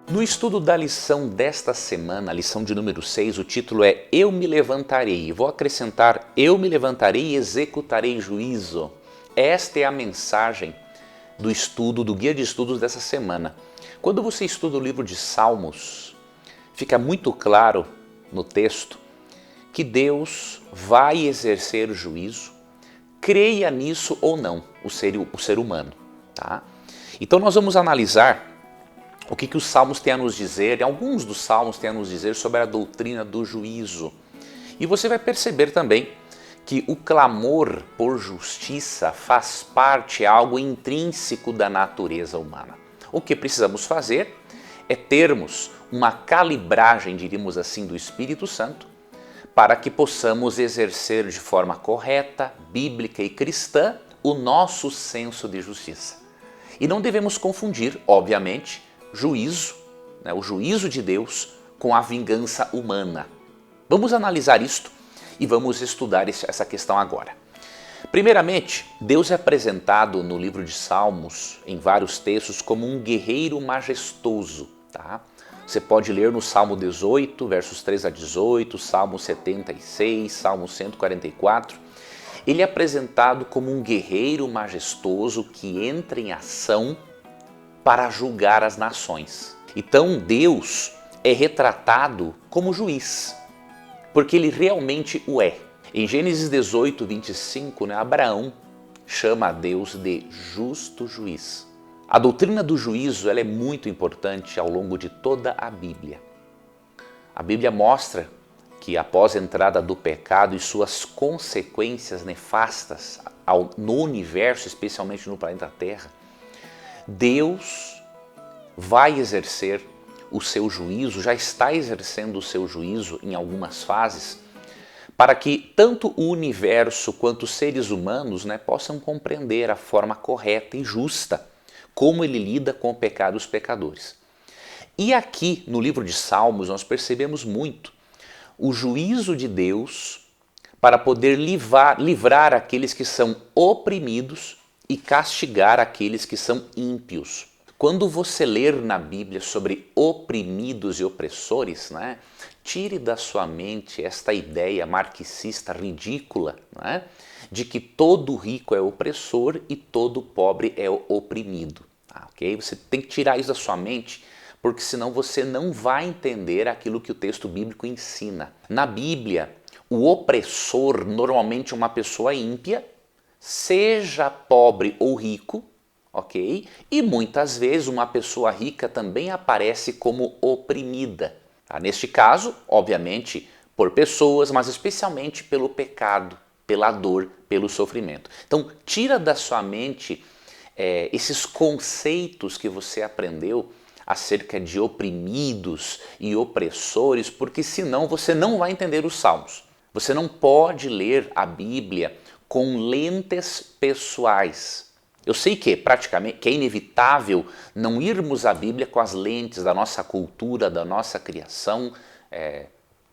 No estudo da lição desta semana, a lição de número 6, o título é Eu me levantarei. Vou acrescentar Eu me levantarei e executarei juízo. Esta é a mensagem do estudo, do guia de estudos dessa semana. Quando você estuda o livro de Salmos, fica muito claro no texto que Deus vai exercer juízo, creia nisso ou não, o ser humano. Tá? Então nós vamos analisar o que os salmos têm a nos dizer, alguns dos salmos têm a nos dizer sobre a doutrina do juízo. E você vai perceber também que o clamor por justiça faz parte, é algo intrínseco da natureza humana. O que precisamos fazer é termos uma calibragem, diríamos assim, do Espírito Santo, para que possamos exercer de forma correta, bíblica e cristã o nosso senso de justiça. E não devemos confundir, obviamente, juízo, o juízo de Deus com a vingança humana. Vamos analisar isto e vamos estudar essa questão agora. Primeiramente, Deus é apresentado no livro de Salmos, em vários textos, como um guerreiro majestoso. Tá? Você pode ler no Salmo 18, versos 3 a 18, Salmo 76, Salmo 144. Ele é apresentado como um guerreiro majestoso que entra em ação para julgar as nações. Então Deus é retratado como juiz, porque ele realmente o é. Em Gênesis 18, 25, Abraão chama a Deus de justo juiz. A doutrina do juízo ela é muito importante ao longo de toda a Bíblia. A Bíblia mostra que após a entrada do pecado e suas consequências nefastas no universo, especialmente no planeta Terra, Deus vai exercer o seu juízo, já está exercendo o seu juízo em algumas fases, para que tanto o universo quanto os seres humanos possam compreender a forma correta e justa como ele lida com o pecado dos pecadores. E aqui no livro de Salmos nós percebemos muito o juízo de Deus para poder livrar aqueles que são oprimidos e castigar aqueles que são ímpios. Quando você ler na Bíblia sobre oprimidos e opressores, tire da sua mente esta ideia marxista ridícula de que todo rico é opressor e todo pobre é oprimido. Okay? Você tem que tirar isso da sua mente, porque senão você não vai entender aquilo que o texto bíblico ensina. Na Bíblia, o opressor normalmente é uma pessoa ímpia, seja pobre ou rico, ok? E muitas vezes uma pessoa rica também aparece como oprimida. Tá? Neste caso, obviamente, por pessoas, mas especialmente pelo pecado, pela dor, pelo sofrimento. Então, tira da sua mente esses conceitos que você aprendeu acerca de oprimidos e opressores, porque senão você não vai entender os Salmos. Você não pode ler a Bíblia com lentes pessoais. Eu sei que é inevitável não irmos à Bíblia com as lentes da nossa cultura, da nossa criação,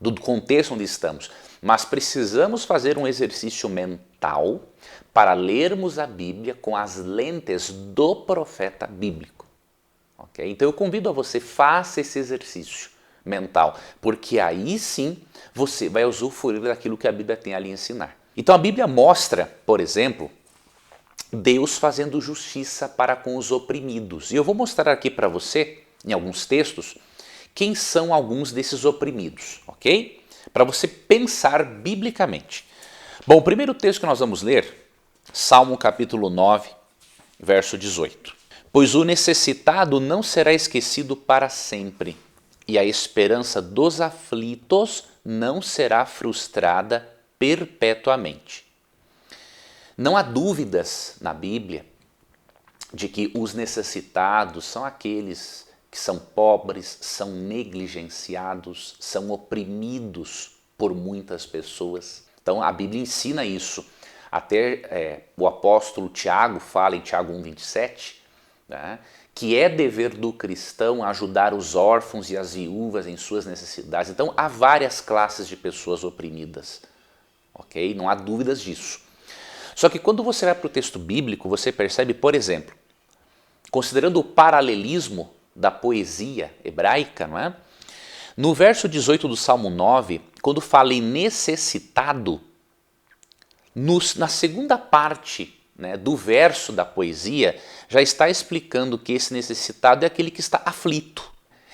do contexto onde estamos, mas precisamos fazer um exercício mental para lermos a Bíblia com as lentes do profeta bíblico. Okay? Então eu convido a você, faça esse exercício mental, porque aí sim você vai usufruir daquilo que a Bíblia tem a lhe ensinar. Então a Bíblia mostra, por exemplo, Deus fazendo justiça para com os oprimidos. E eu vou mostrar aqui para você, em alguns textos, quem são alguns desses oprimidos, ok? Para você pensar biblicamente. Bom, o primeiro texto que nós vamos ler, Salmo capítulo 9, verso 18. Pois o necessitado não será esquecido para sempre, e a esperança dos aflitos não será frustrada perpetuamente. Não há dúvidas na Bíblia de que os necessitados são aqueles que são pobres, são negligenciados, são oprimidos por muitas pessoas. Então a Bíblia ensina isso. Até o apóstolo Tiago fala em Tiago 1,27, que é dever do cristão ajudar os órfãos e as viúvas em suas necessidades. Então há várias classes de pessoas oprimidas, ok? Não há dúvidas disso. Só que quando você vai para o texto bíblico, você percebe, por exemplo, considerando o paralelismo da poesia hebraica, não é? No verso 18 do Salmo 9, quando fala em necessitado, na segunda parte, né, do verso da poesia, já está explicando que esse necessitado é aquele que está aflito,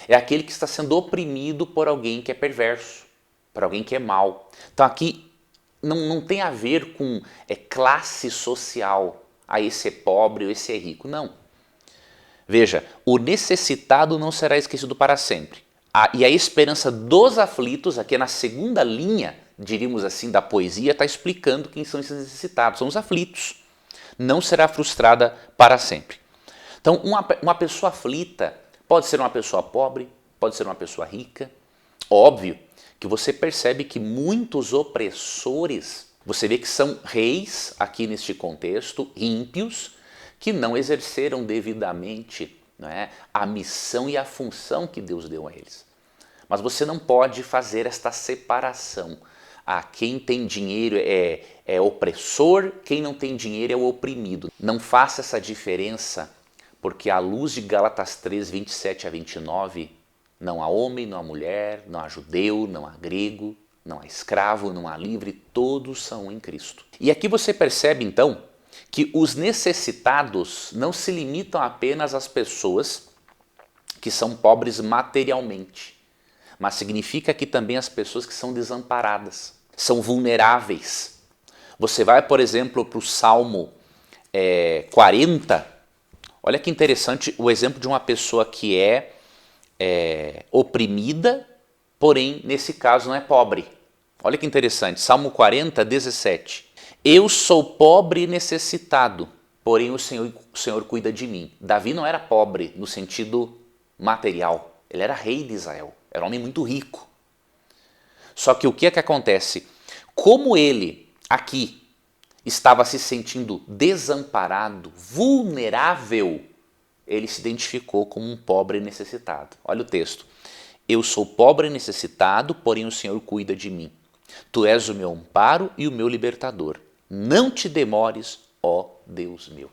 é aquele que está sendo oprimido por alguém que é perverso, por alguém que é mau. Então aqui não tem a ver com classe social, esse é pobre ou esse é rico, não. Veja, o necessitado não será esquecido para sempre. E a esperança dos aflitos, aqui na segunda linha, diríamos assim, da poesia, está explicando quem são esses necessitados, são os aflitos. Não será frustrada para sempre. Então, uma pessoa aflita pode ser uma pessoa pobre, pode ser uma pessoa rica. Óbvio que você percebe que muitos opressores, você vê que são reis, aqui neste contexto, ímpios, que não exerceram devidamente, né, a missão e a função que Deus deu a eles. Mas você não pode fazer esta separação. Quem tem dinheiro é opressor, quem não tem dinheiro é o oprimido. Não faça essa diferença, porque à luz de Gálatas 3, 27 a 29, não há homem, não há mulher, não há judeu, não há grego, não há escravo, não há livre, todos são em Cristo. E aqui você percebe então que os necessitados não se limitam apenas às pessoas que são pobres materialmente, mas significa que também as pessoas que são desamparadas, são vulneráveis. Você vai, por exemplo, para o Salmo 40, olha que interessante o exemplo de uma pessoa que é oprimida, porém, nesse caso, não é pobre. Olha que interessante, Salmo 40, 17. Eu sou pobre e necessitado, porém o Senhor cuida de mim. Davi não era pobre no sentido material, ele era rei de Israel, era um homem muito rico. Só que o que é que acontece? Como ele, aqui, estava se sentindo desamparado, vulnerável, ele se identificou como um pobre e necessitado. Olha o texto. Eu sou pobre e necessitado, porém o Senhor cuida de mim. Tu és o meu amparo e o meu libertador. Não te demores, ó Deus meu.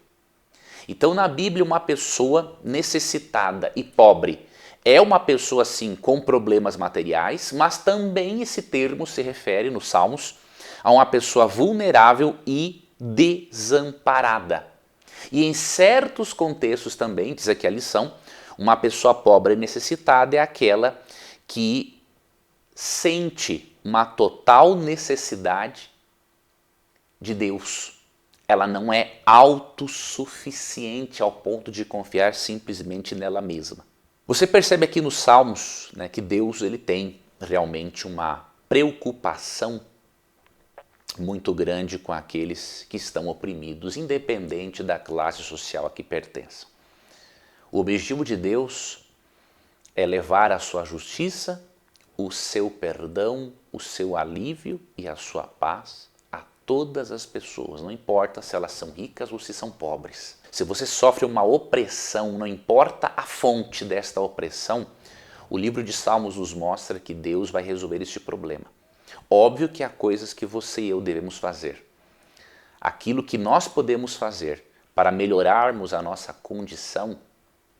Então na Bíblia uma pessoa necessitada e pobre é uma pessoa sim com problemas materiais, mas também esse termo se refere nos Salmos a uma pessoa vulnerável e desamparada. E em certos contextos também, diz aqui a lição, uma pessoa pobre e necessitada é aquela que sente uma total necessidade de Deus. Ela não é autossuficiente ao ponto de confiar simplesmente nela mesma. Você percebe aqui nos Salmos, né, que Deus ele tem realmente uma preocupação muito grande com aqueles que estão oprimidos, independente da classe social a que pertençam. O objetivo de Deus é levar a sua justiça, o seu perdão, o seu alívio e a sua paz a todas as pessoas, não importa se elas são ricas ou se são pobres. Se você sofre uma opressão, não importa a fonte desta opressão, o livro de Salmos nos mostra que Deus vai resolver este problema. Óbvio que há coisas que você e eu devemos fazer. Aquilo que nós podemos fazer para melhorarmos a nossa condição,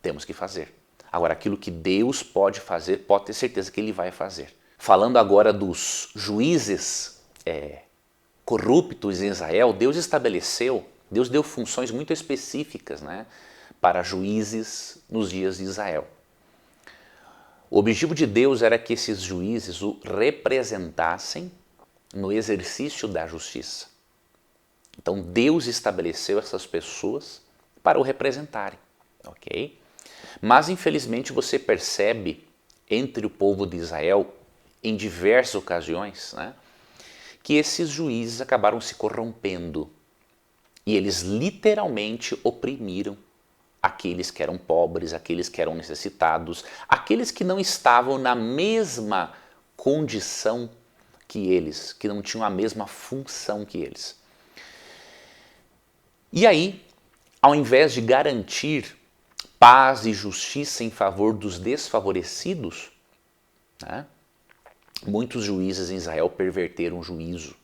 temos que fazer. Agora, aquilo que Deus pode fazer, pode ter certeza que Ele vai fazer. Falando agora dos juízes corruptos em Israel, Deus estabeleceu, Deus deu funções muito específicas, né, para juízes nos dias de Israel. O objetivo de Deus era que esses juízes o representassem no exercício da justiça. Então Deus estabeleceu essas pessoas para o representarem, ok? Mas infelizmente você percebe entre o povo de Israel, em diversas ocasiões, né, que esses juízes acabaram se corrompendo e eles literalmente oprimiram aqueles que eram pobres, aqueles que eram necessitados, aqueles que não estavam na mesma condição que eles, que não tinham a mesma função que eles. E aí, ao invés de garantir paz e justiça em favor dos desfavorecidos, né, muitos juízes em Israel perverteram o juízo.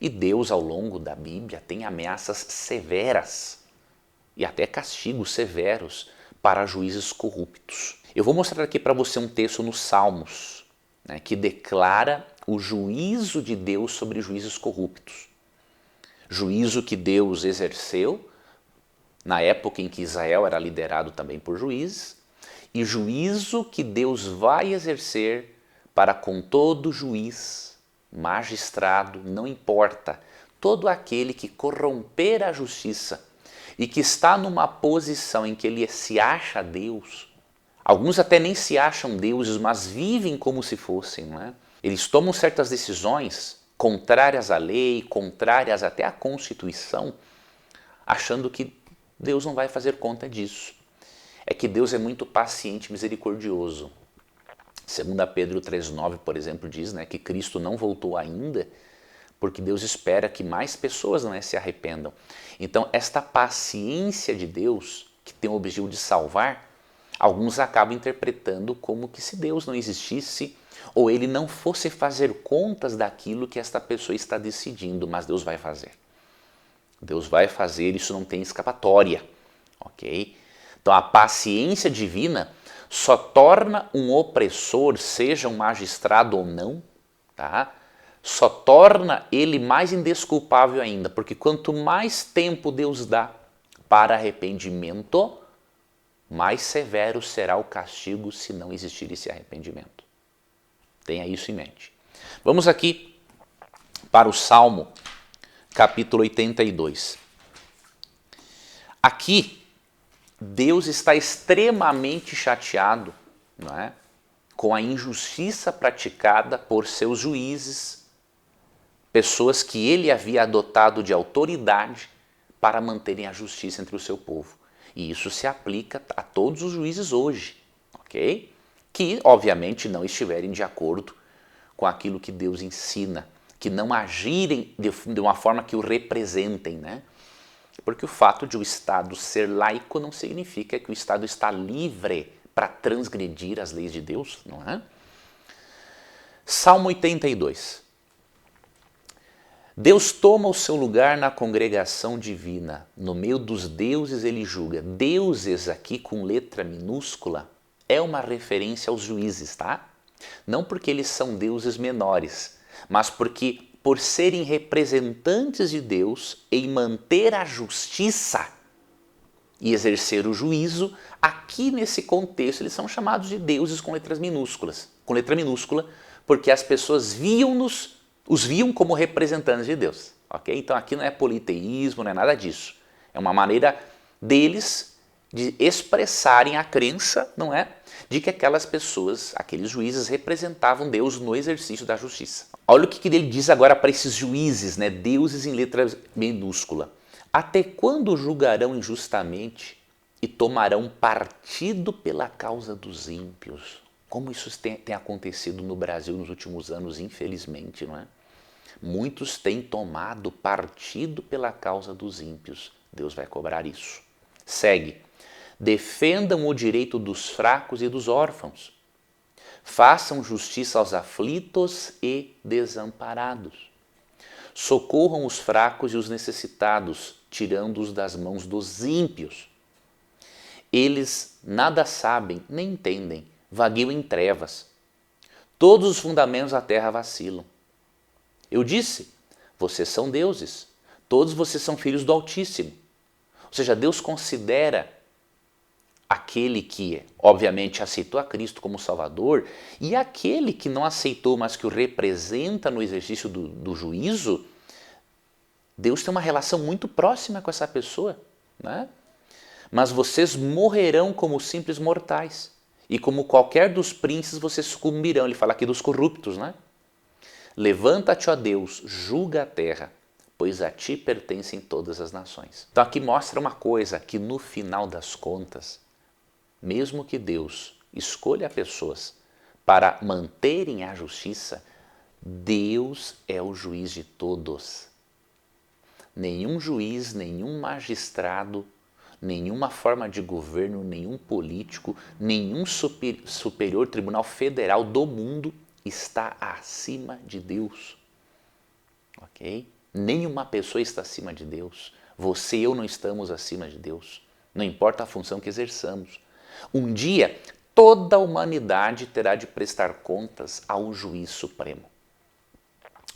E Deus, ao longo da Bíblia, tem ameaças severas e até castigos severos para juízes corruptos. Eu vou mostrar aqui para você um texto nos Salmos, né, que declara o juízo de Deus sobre juízes corruptos. Juízo que Deus exerceu na época em que Israel era liderado também por juízes, e juízo que Deus vai exercer para com todo juiz, magistrado, não importa, todo aquele que corromper a justiça e que está numa posição em que ele se acha Deus. Alguns até nem se acham deuses, mas vivem como se fossem, não é? Eles tomam certas decisões contrárias à lei, contrárias até à Constituição, achando que Deus não vai fazer conta disso. É que Deus é muito paciente e misericordioso. 2 Pedro 3,9, por exemplo, diz, né, que Cristo não voltou ainda, porque Deus espera que mais pessoas, não é, se arrependam. Então, esta paciência de Deus, que tem o objetivo de salvar, alguns acabam interpretando como que se Deus não existisse, ou ele não fosse fazer contas daquilo que esta pessoa está decidindo, mas Deus vai fazer. Deus vai fazer, isso não tem escapatória, ok? Então a paciência divina só torna um opressor, seja um magistrado ou não, tá? Só torna ele mais indesculpável ainda, porque quanto mais tempo Deus dá para arrependimento, mais severo será o castigo se não existir esse arrependimento. Tenha isso em mente. Vamos aqui para o Salmo capítulo 82. Aqui, Deus está extremamente chateado, não é, com a injustiça praticada por seus juízes, pessoas que ele havia adotado de autoridade para manterem a justiça entre o seu povo. E isso se aplica a todos os juízes hoje, ok? Que, obviamente, não estiverem de acordo com aquilo que Deus ensina, que não agirem de uma forma que o representem, né? Porque o fato de o Estado ser laico não significa que o Estado está livre para transgredir as leis de Deus, não é? Salmo 82. Deus toma o seu lugar na congregação divina, no meio dos deuses ele julga. Deuses aqui com letra minúscula é uma referência aos juízes, tá? Não porque eles são deuses menores, mas porque, por serem representantes de Deus em manter a justiça e exercer o juízo, aqui nesse contexto eles são chamados de deuses com letras minúsculas, com letra minúscula, porque as pessoas os viam como representantes de Deus, ok? Então aqui não é politeísmo, não é nada disso. É uma maneira deles de expressarem a crença, não é, de que aquelas pessoas, aqueles juízes, representavam Deus no exercício da justiça. Olha o que ele diz agora para esses juízes, né, deuses em letra minúscula. Até quando julgarão injustamente e tomarão partido pela causa dos ímpios? Como isso tem acontecido no Brasil nos últimos anos, infelizmente, não é? Muitos têm tomado partido pela causa dos ímpios. Deus vai cobrar isso. Segue. Defendam o direito dos fracos e dos órfãos. Façam justiça aos aflitos e desamparados. Socorram os fracos e os necessitados, tirando-os das mãos dos ímpios. Eles nada sabem, nem entendem, vagueiam em trevas. Todos os fundamentos da terra vacilam. Eu disse, vocês são deuses, todos vocês são filhos do Altíssimo. Ou seja, Deus considera aquele que, obviamente, aceitou a Cristo como Salvador e aquele que não aceitou, mas que o representa no exercício do juízo, Deus tem uma relação muito próxima com essa pessoa, né? Mas vocês morrerão como simples mortais e como qualquer dos príncipes vocês sucumbirão. Ele fala aqui dos corruptos, né? Levanta-te, ó Deus, julga a terra, pois a ti pertencem todas as nações. Então aqui mostra uma coisa, que no final das contas, mesmo que Deus escolha pessoas para manterem a justiça, Deus é o juiz de todos. Nenhum juiz, nenhum magistrado, nenhuma forma de governo, nenhum político, nenhum superior tribunal federal do mundo está acima de Deus. Ok? Nenhuma pessoa está acima de Deus. Você e eu não estamos acima de Deus. Não importa a função que exerçamos. Um dia, toda a humanidade terá de prestar contas ao juiz supremo.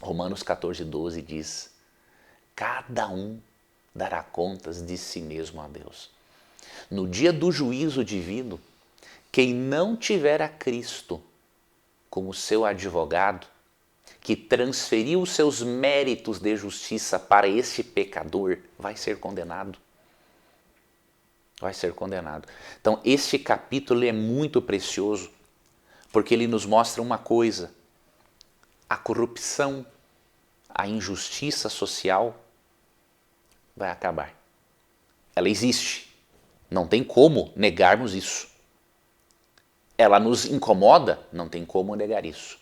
Romanos 14:12 diz: cada um dará contas de si mesmo a Deus. No dia do juízo divino, quem não tiver a Cristo como seu advogado, que transferiu os seus méritos de justiça para este pecador, vai ser condenado. Vai ser condenado. Então, este capítulo é muito precioso, porque ele nos mostra uma coisa: a corrupção, a injustiça social vai acabar. Ela existe. Não tem como negarmos isso. Ela nos incomoda? Não tem como negar isso.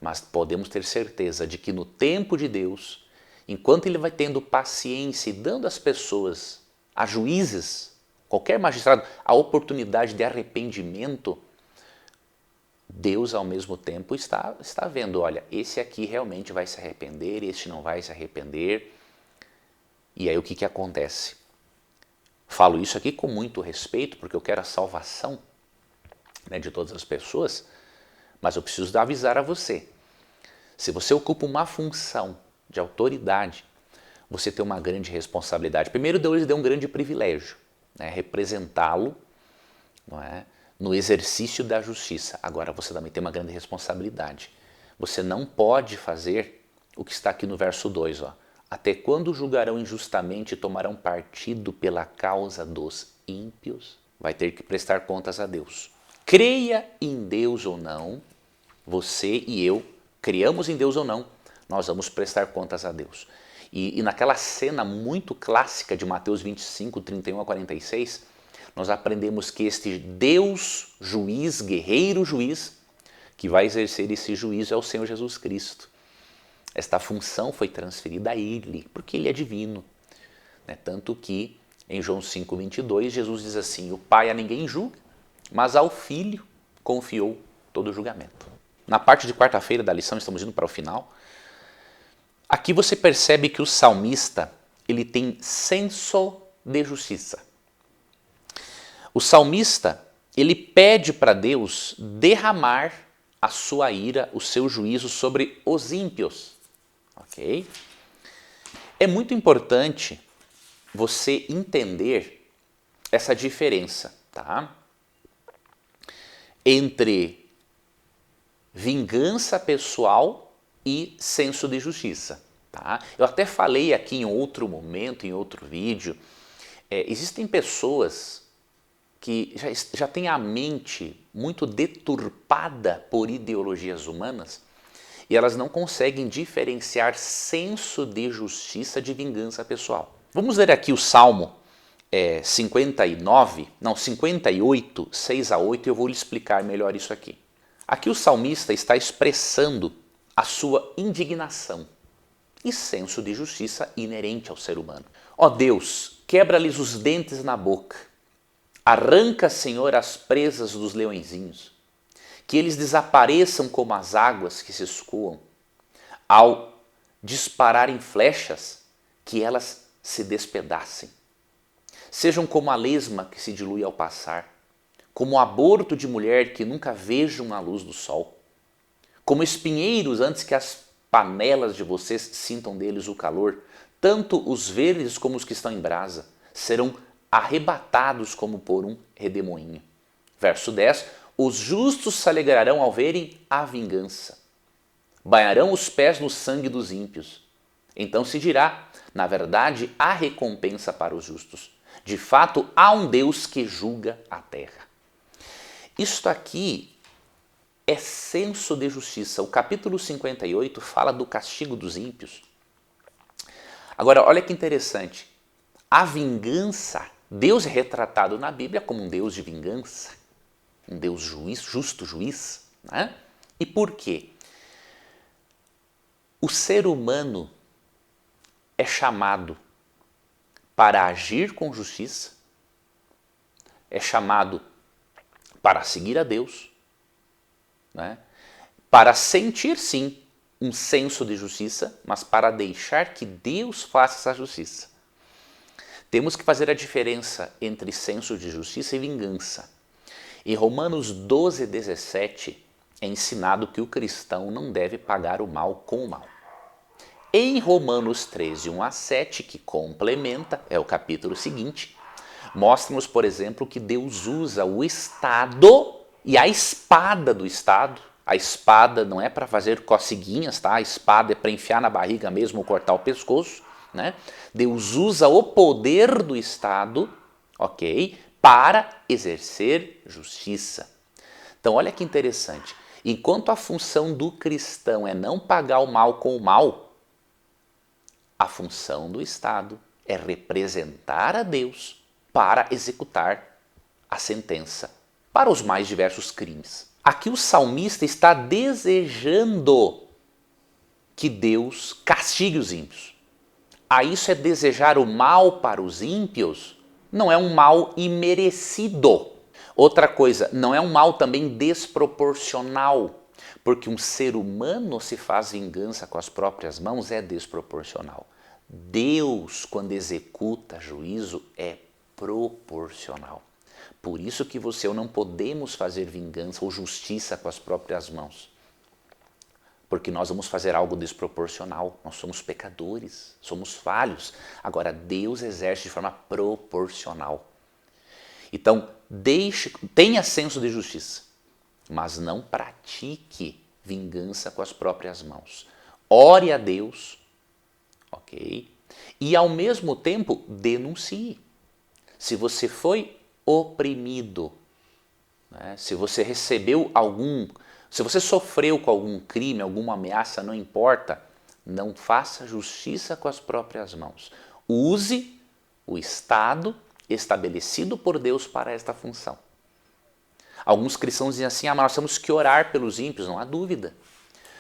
Mas podemos ter certeza de que no tempo de Deus, enquanto Ele vai tendo paciência e dando às pessoas, a juízes, qualquer magistrado, a oportunidade de arrependimento, Deus ao mesmo tempo está vendo, olha, esse aqui realmente vai se arrepender, este não vai se arrepender. E aí o que acontece? Falo isso aqui com muito respeito, porque eu quero a salvação, né, de todas as pessoas, mas eu preciso avisar a você. Se você ocupa uma função de autoridade, você tem uma grande responsabilidade. Primeiro, Deus lhe deu um grande privilégio, né, representá-lo, não é, no exercício da justiça. Agora você também tem uma grande responsabilidade. Você não pode fazer o que está aqui no verso 2, ó. Até quando julgarão injustamente e tomarão partido pela causa dos ímpios? Vai ter que prestar contas a Deus. Creia em Deus ou não, você e eu, criamos em Deus ou não, nós vamos prestar contas a Deus. E naquela cena muito clássica de Mateus 25, 31 a 46, nós aprendemos que este Deus juiz, guerreiro juiz, que vai exercer esse juízo é o Senhor Jesus Cristo. Esta função foi transferida a Ele, porque Ele é divino. Né? Tanto que em João 5:22, Jesus diz assim: o Pai a ninguém julga, mas ao Filho confiou todo o julgamento. Na parte de quarta-feira da lição, estamos indo para o final. Aqui você percebe que o salmista ele tem senso de justiça. O salmista ele pede para Deus derramar a sua ira, o seu juízo sobre os ímpios. Ok? É muito importante você entender essa diferença, tá? Entre vingança pessoal e senso de justiça. Tá? Eu até falei aqui em outro momento, em outro vídeo, existem pessoas que já têm a mente muito deturpada por ideologias humanas e elas não conseguem diferenciar senso de justiça de vingança pessoal. Vamos ler aqui o Salmo 58, 6 a 8, e eu vou lhe explicar melhor isso aqui. Aqui o salmista está expressando a sua indignação e senso de justiça inerente ao ser humano. Ó Deus, quebra-lhes os dentes na boca, arranca, Senhor, as presas dos leõezinhos, que eles desapareçam como as águas que se escoam, ao dispararem flechas, que elas se despedacem. Sejam como a lesma que se dilui ao passar, como o aborto de mulher que nunca vejam a luz do sol, como espinheiros antes que as panelas de vocês sintam deles o calor, tanto os verdes como os que estão em brasa serão arrebatados como por um redemoinho. Verso 10, os justos se alegrarão ao verem a vingança, banharão os pés no sangue dos ímpios. Então se dirá, na verdade, há recompensa para os justos. De fato, há um Deus que julga a terra. Isto aqui é senso de justiça. O capítulo 58 fala do castigo dos ímpios. Agora, olha que interessante. A vingança, Deus é retratado na Bíblia como um Deus de vingança, um Deus juiz, justo juiz. Né? E por quê? O ser humano é chamado para agir com justiça, é chamado para seguir a Deus, né? Para sentir sim um senso de justiça, mas para deixar que Deus faça essa justiça. Temos que fazer a diferença entre senso de justiça e vingança. Em Romanos 12:17 é ensinado que o cristão não deve pagar o mal com o mal. Em Romanos 13:1-7, que complementa, é o capítulo seguinte, mostra-nos, por exemplo, que Deus usa o Estado e a espada do Estado. A espada não é para fazer coceguinhas, tá? A espada é para enfiar na barriga mesmo ou cortar o pescoço, né? Deus usa o poder do Estado, ok? Para exercer justiça. Então olha que interessante. Enquanto a função do cristão é não pagar o mal com o mal, a função do Estado é representar a Deus para executar a sentença para os mais diversos crimes. Aqui o salmista está desejando que Deus castigue os ímpios. A isso é desejar o mal para os ímpios, não é um mal imerecido. Outra coisa, não é um mal também desproporcional, porque um ser humano se faz vingança com as próprias mãos é desproporcional. Deus, quando executa juízo, é proporcional. Por isso que você e eu não podemos fazer vingança ou justiça com as próprias mãos. Porque nós vamos fazer algo desproporcional. Nós somos pecadores, somos falhos. Agora, Deus exerce de forma proporcional. Então, tenha senso de justiça, mas não pratique vingança com as próprias mãos. Ore a Deus, ok? E ao mesmo tempo, denuncie. Se você foi oprimido, né? Se você recebeu se você sofreu com algum crime, alguma ameaça, não importa, não faça justiça com as próprias mãos. Use o Estado estabelecido por Deus para esta função. Alguns cristãos dizem assim, mas nós temos que orar pelos ímpios, não há dúvida.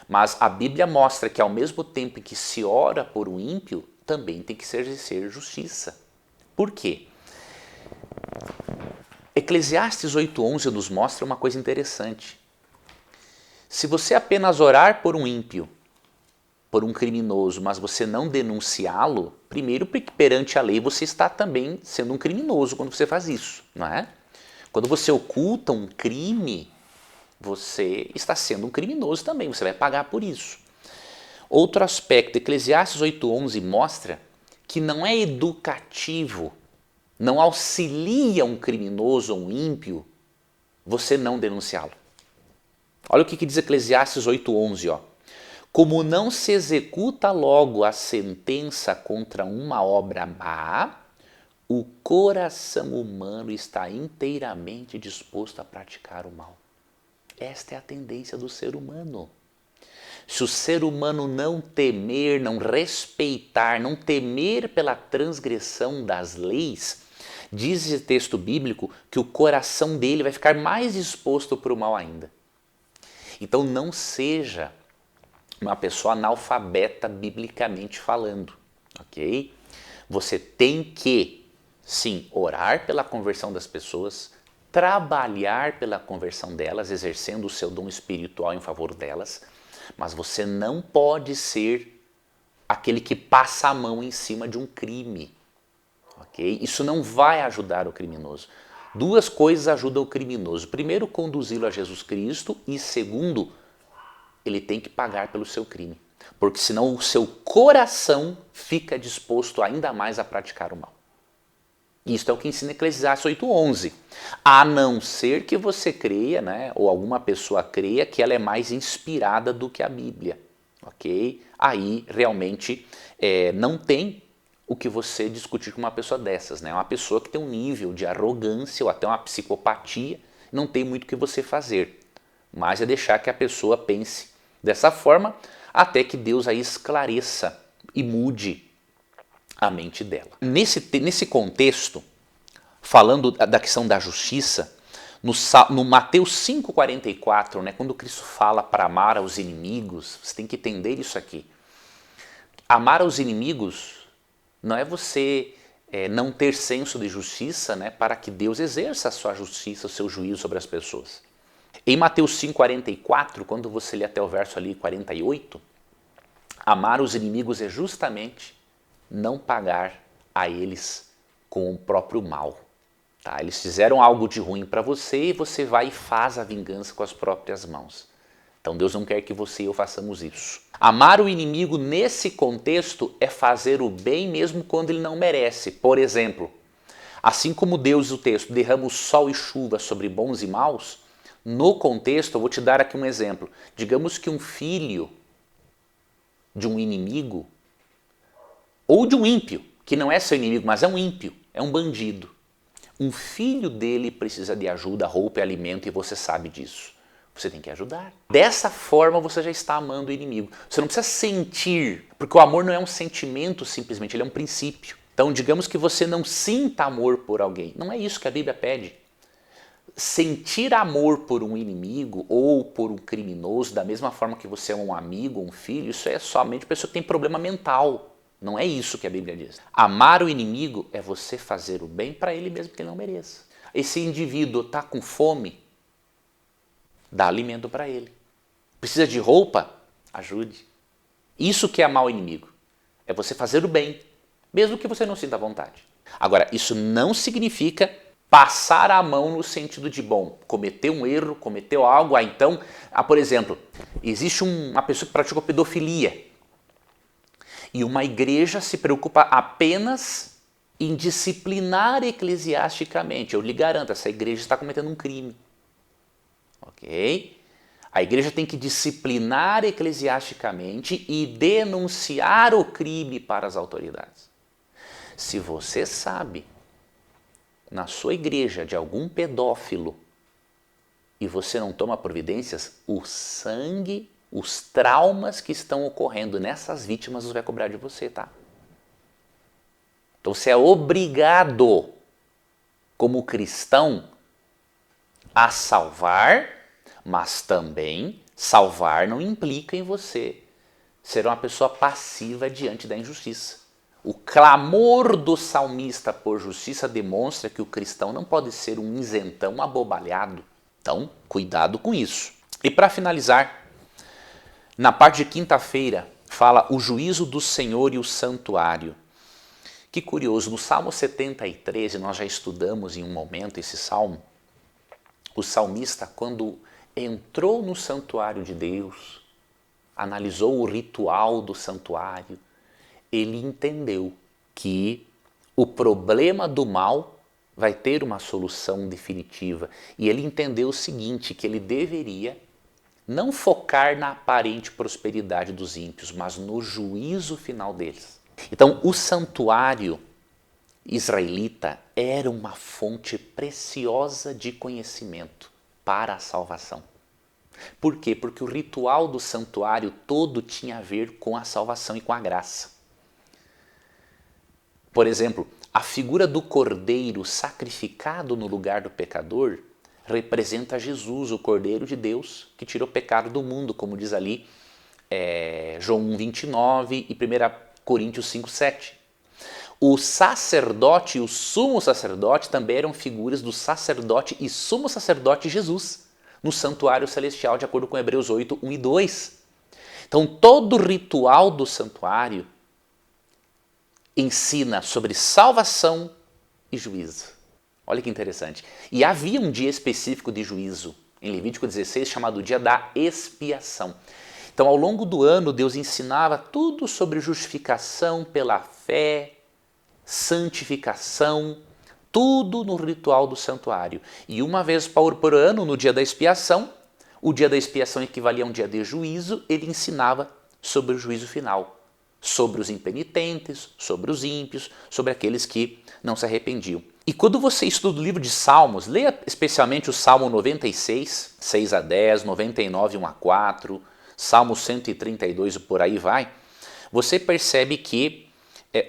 Mas a Bíblia mostra que ao mesmo tempo que se ora por um ímpio, também tem que se exercer justiça. Por quê? Eclesiastes 8:11 nos mostra uma coisa interessante. Se você apenas orar por um ímpio, por um criminoso, mas você não denunciá-lo, primeiro porque perante a lei você está também sendo um criminoso quando você faz isso, não é? Quando você oculta um crime, você está sendo um criminoso também, você vai pagar por isso. Outro aspecto, Eclesiastes 8:11 mostra que não é educativo, não auxilia um criminoso ou um ímpio você não denunciá-lo. Olha o que diz Eclesiastes 8:11, ó. Como não se executa logo a sentença contra uma obra má, o coração humano está inteiramente disposto a praticar o mal. Esta é a tendência do ser humano. Se o ser humano não temer, não respeitar, não temer pela transgressão das leis, diz esse texto bíblico que o coração dele vai ficar mais disposto para o mal ainda. Então não seja uma pessoa analfabeta biblicamente falando, ok? Você tem que, sim, orar pela conversão das pessoas, trabalhar pela conversão delas, exercendo o seu dom espiritual em favor delas, mas você não pode ser aquele que passa a mão em cima de um crime, ok? Isso não vai ajudar o criminoso. Duas coisas ajudam o criminoso. Primeiro, conduzi-lo a Jesus Cristo e segundo, ele tem que pagar pelo seu crime. Porque senão o seu coração fica disposto ainda mais a praticar o mal. Isto é o que ensina Eclesiastes 8:11. A não ser que você creia, né, ou alguma pessoa creia que ela é mais inspirada do que a Bíblia. Ok? Aí realmente não tem o que você discutir com uma pessoa dessas. Né? Uma pessoa que tem um nível de arrogância ou até uma psicopatia, não tem muito o que você fazer. Mas é deixar que a pessoa pense dessa forma até que Deus aí esclareça e mude a mente dela. Nesse contexto, falando da questão da justiça, no Mateus 5,44, né, quando Cristo fala para amar aos inimigos, você tem que entender isso aqui. Amar aos inimigos não é você não ter senso de justiça, né, para que Deus exerça a sua justiça, o seu juízo sobre as pessoas. Em Mateus 5,44, quando você lê até o verso ali 48, amar os inimigos é justamente não pagar a eles com o próprio mal. Tá? Eles fizeram algo de ruim para você e você vai e faz a vingança com as próprias mãos. Então Deus não quer que você e eu façamos isso. Amar o inimigo nesse contexto é fazer o bem mesmo quando ele não merece. Por exemplo, assim como Deus, o texto, derrama o sol e chuva sobre bons e maus, no contexto, eu vou te dar aqui um exemplo. Digamos que um filho de um inimigo, ou de um ímpio, que não é seu inimigo, mas é um ímpio, é um bandido. Um filho dele precisa de ajuda, roupa e alimento e você sabe disso. Você tem que ajudar. Dessa forma você já está amando o inimigo. Você não precisa sentir, porque o amor não é um sentimento simplesmente, ele é um princípio. Então digamos que você não sinta amor por alguém. Não é isso que a Bíblia pede. Sentir amor por um inimigo ou por um criminoso, da mesma forma que você é um amigo, um filho, isso é somente pessoa que tem problema mental. Não é isso que a Bíblia diz. Amar o inimigo é você fazer o bem para ele mesmo que ele não mereça. Esse indivíduo está com fome, dá alimento para ele. Precisa de roupa? Ajude. Isso que é amar o inimigo. É você fazer o bem, mesmo que você não sinta vontade. Agora, isso não significa passar a mão no sentido de, bom, cometeu um erro, cometeu algo, por exemplo, existe uma pessoa que pratica pedofilia e uma igreja se preocupa apenas em disciplinar eclesiasticamente. Eu lhe garanto, essa igreja está cometendo um crime. Ok? A igreja tem que disciplinar eclesiasticamente e denunciar o crime para as autoridades. Se você sabe na sua igreja de algum pedófilo e você não toma providências, o sangue, os traumas que estão ocorrendo nessas vítimas vai cobrar de você, tá? Então você é obrigado, como cristão, a salvar, mas também salvar não implica em você ser uma pessoa passiva diante da injustiça. O clamor do salmista por justiça demonstra que o cristão não pode ser um isentão abobalhado. Então, cuidado com isso. E para finalizar, na parte de quinta-feira, fala o juízo do Senhor e o santuário. Que curioso, no Salmo 73, nós já estudamos em um momento esse salmo, o salmista, quando entrou no santuário de Deus, analisou o ritual do santuário, ele entendeu que o problema do mal vai ter uma solução definitiva. E ele entendeu o seguinte, que ele deveria não focar na aparente prosperidade dos ímpios, mas no juízo final deles. Então, o santuário israelita era uma fonte preciosa de conhecimento para a salvação. Por quê? Porque o ritual do santuário todo tinha a ver com a salvação e com a graça. Por exemplo, a figura do cordeiro sacrificado no lugar do pecador representa Jesus, o Cordeiro de Deus, que tirou o pecado do mundo, como diz ali João 1,29 e 1 Coríntios 5,7. O sacerdote e o sumo sacerdote também eram figuras do sacerdote e sumo sacerdote Jesus, no santuário celestial, de acordo com Hebreus 8, 1 e 2. Então, todo o ritual do santuário ensina sobre salvação e juízo. Olha que interessante. E havia um dia específico de juízo, em Levítico 16, chamado dia da expiação. Então, ao longo do ano, Deus ensinava tudo sobre justificação pela fé, santificação, tudo no ritual do santuário. E uma vez por ano, no dia da expiação, o dia da expiação equivalia a um dia de juízo, ele ensinava sobre o juízo final. Sobre os impenitentes, sobre os ímpios, sobre aqueles que não se arrependiam. E quando você estuda o livro de Salmos, leia especialmente o Salmo 96, 6 a 10, 99, 1 a 4, Salmo 132 e por aí vai, você percebe que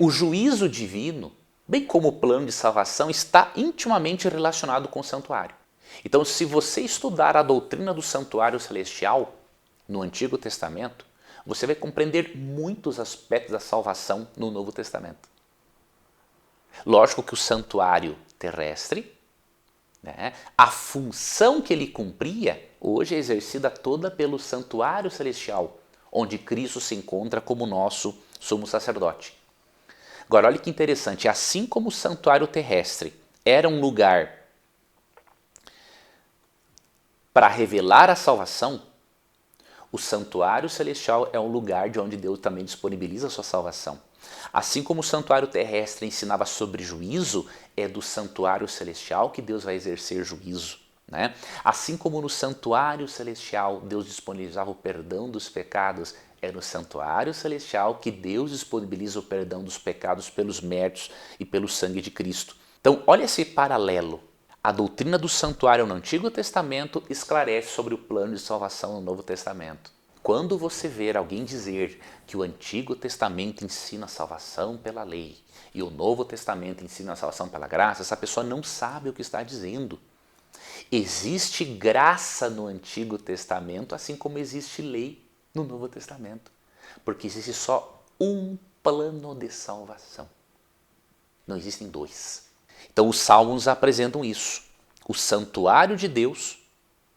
o juízo divino, bem como o plano de salvação, está intimamente relacionado com o santuário. Então, se você estudar a doutrina do santuário celestial no Antigo Testamento, você vai compreender muitos aspectos da salvação no Novo Testamento. Lógico que o santuário terrestre, a função que ele cumpria, hoje é exercida toda pelo santuário celestial, onde Cristo se encontra como nosso sumo sacerdote. Agora, olha que interessante, assim como o santuário terrestre era um lugar para revelar a salvação, o santuário celestial é um lugar de onde Deus também disponibiliza a sua salvação. Assim como o santuário terrestre ensinava sobre juízo, é do santuário celestial que Deus vai exercer juízo. Né? Assim como no santuário celestial Deus disponibilizava o perdão dos pecados, é no santuário celestial que Deus disponibiliza o perdão dos pecados pelos méritos e pelo sangue de Cristo. Então, olha esse paralelo. A doutrina do santuário no Antigo Testamento esclarece sobre o plano de salvação no Novo Testamento. Quando você ver alguém dizer que o Antigo Testamento ensina a salvação pela lei e o Novo Testamento ensina a salvação pela graça, essa pessoa não sabe o que está dizendo. Existe graça no Antigo Testamento, assim como existe lei no Novo Testamento. Porque existe só um plano de salvação. Não existem dois. Então os Salmos apresentam isso. O santuário de Deus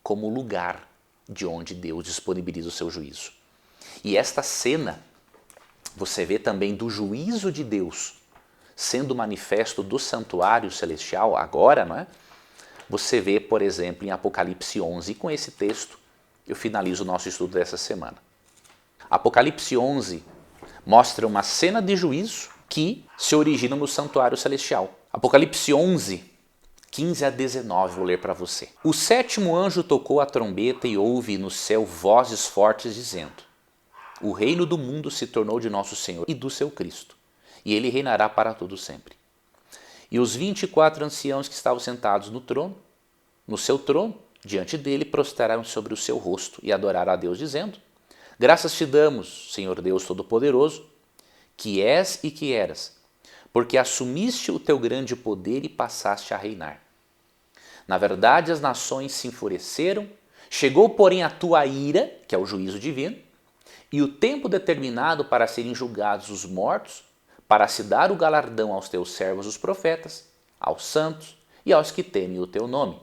como lugar de onde Deus disponibiliza o seu juízo. E esta cena, você vê também do juízo de Deus sendo manifesto do santuário celestial agora, não é? Você vê, por exemplo, em Apocalipse 11, e com esse texto eu finalizo o nosso estudo dessa semana. Apocalipse 11 mostra uma cena de juízo que se origina no santuário celestial. Apocalipse 11, 15 a 19, vou ler para você. O sétimo anjo tocou a trombeta e houve no céu vozes fortes dizendo: o reino do mundo se tornou de nosso Senhor e do seu Cristo, e ele reinará para todo sempre. E os 24 anciãos que estavam sentados no seu trono, diante dele, prostraram sobre o seu rosto e adoraram a Deus, dizendo: graças te damos, Senhor Deus Todo-Poderoso, que és e que eras, porque assumiste o teu grande poder e passaste a reinar. Na verdade, as nações se enfureceram, chegou, porém, a tua ira, que é o juízo divino, e o tempo determinado para serem julgados os mortos, para se dar o galardão aos teus servos os profetas, aos santos e aos que temem o teu nome,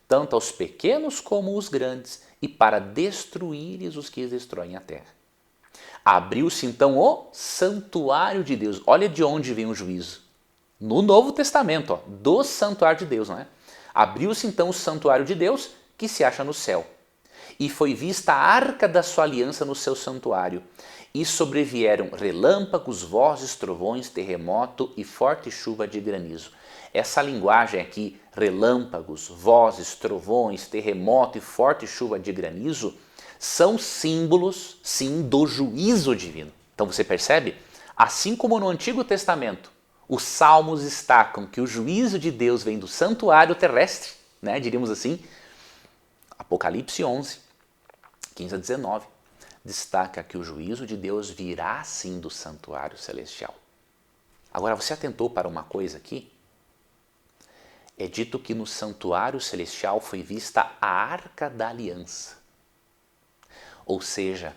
tanto aos pequenos como os grandes, e para destruíres os que destroem a terra. Abriu-se então o santuário de Deus. Olha de onde vem o juízo. No Novo Testamento, ó, do santuário de Deus, não é? Abriu-se então o santuário de Deus que se acha no céu. E foi vista a arca da sua aliança no seu santuário. E sobrevieram relâmpagos, vozes, trovões, terremoto e forte chuva de granizo. Essa linguagem aqui, relâmpagos, vozes, trovões, terremoto e forte chuva de granizo, são símbolos, sim, do juízo divino. Então você percebe? Assim como no Antigo Testamento, os salmos destacam que o juízo de Deus vem do santuário terrestre, né, diríamos assim, Apocalipse 11, 15 a 19, destaca que o juízo de Deus virá sim do santuário celestial. Agora, você atentou para uma coisa aqui? É dito que no santuário celestial foi vista a arca da aliança. Ou seja,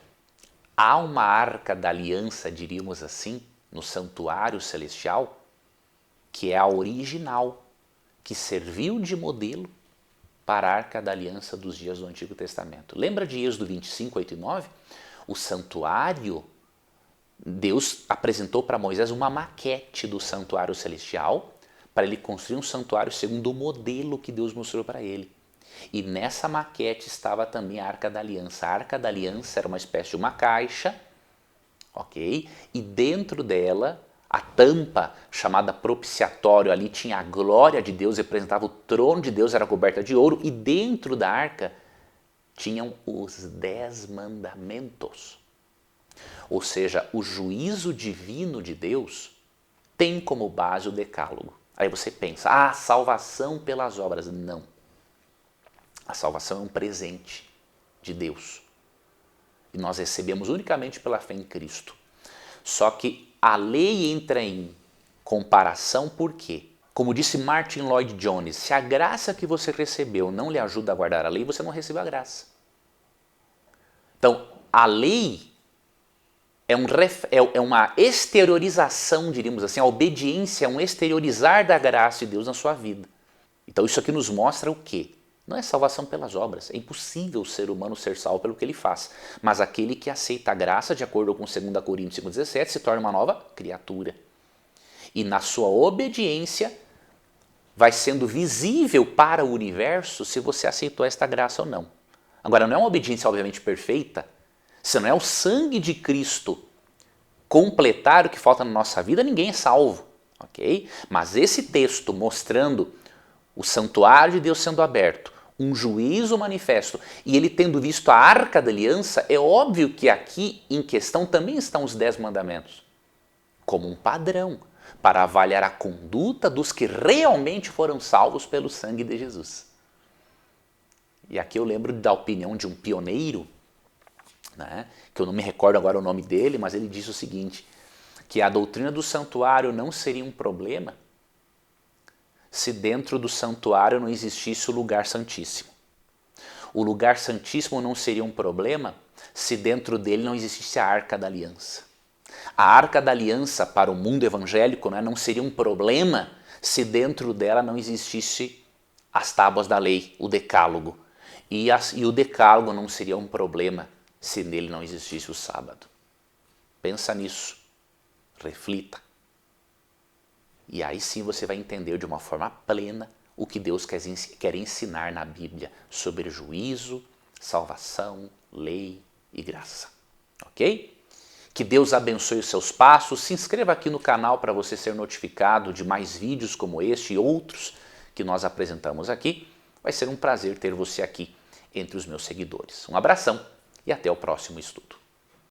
há uma arca da aliança, diríamos assim, no santuário celestial, que é a original, que serviu de modelo para a arca da aliança dos dias do Antigo Testamento. Lembra de Êxodo 25, 8 e 9? O santuário, Deus apresentou para Moisés uma maquete do santuário celestial, para ele construir um santuário segundo o modelo que Deus mostrou para ele. E nessa maquete estava também a Arca da Aliança. A Arca da Aliança era uma espécie de uma caixa, ok? E dentro dela, a tampa chamada propiciatório, ali tinha a glória de Deus, representava o trono de Deus, era coberta de ouro. E dentro da arca tinham os 10 mandamentos. Ou seja, o juízo divino de Deus tem como base o decálogo. Aí você pensa, salvação pelas obras. Não. A salvação é um presente de Deus. E nós recebemos unicamente pela fé em Cristo. Só que a lei entra em comparação por quê? Como disse Martin Lloyd Jones, se a graça que você recebeu não lhe ajuda a guardar a lei, você não recebeu a graça. Então, a lei é uma exteriorização, diríamos assim, a obediência é um exteriorizar da graça de Deus na sua vida. Então isso aqui nos mostra o quê? Não é salvação pelas obras, é impossível o ser humano ser salvo pelo que ele faz. Mas aquele que aceita a graça, de acordo com 2 Coríntios 5,17, se torna uma nova criatura. E na sua obediência, vai sendo visível para o universo se você aceitou esta graça ou não. Agora, não é uma obediência obviamente perfeita, se não é o sangue de Cristo completar o que falta na nossa vida, ninguém é salvo, ok? Mas esse texto mostrando o santuário de Deus sendo aberto, um juízo manifesto e ele tendo visto a Arca da Aliança, é óbvio que aqui em questão também estão os 10 mandamentos, como um padrão para avaliar a conduta dos que realmente foram salvos pelo sangue de Jesus. E aqui eu lembro da opinião de um pioneiro, né, que eu não me recordo agora o nome dele, mas ele disse o seguinte, que a doutrina do santuário não seria um problema se dentro do santuário não existisse o lugar santíssimo. O lugar santíssimo não seria um problema se dentro dele não existisse a Arca da Aliança. A Arca da Aliança para o mundo evangélico, né, não seria um problema se dentro dela não existisse as tábuas da lei, o decálogo. E o decálogo não seria um problema se nele não existisse o sábado. Pensa nisso, reflita. E aí sim você vai entender de uma forma plena o que Deus quer ensinar na Bíblia sobre juízo, salvação, lei e graça. Ok? Que Deus abençoe os seus passos. Se inscreva aqui no canal para você ser notificado de mais vídeos como este e outros que nós apresentamos aqui. Vai ser um prazer ter você aqui entre os meus seguidores. Um abração e até o próximo estudo.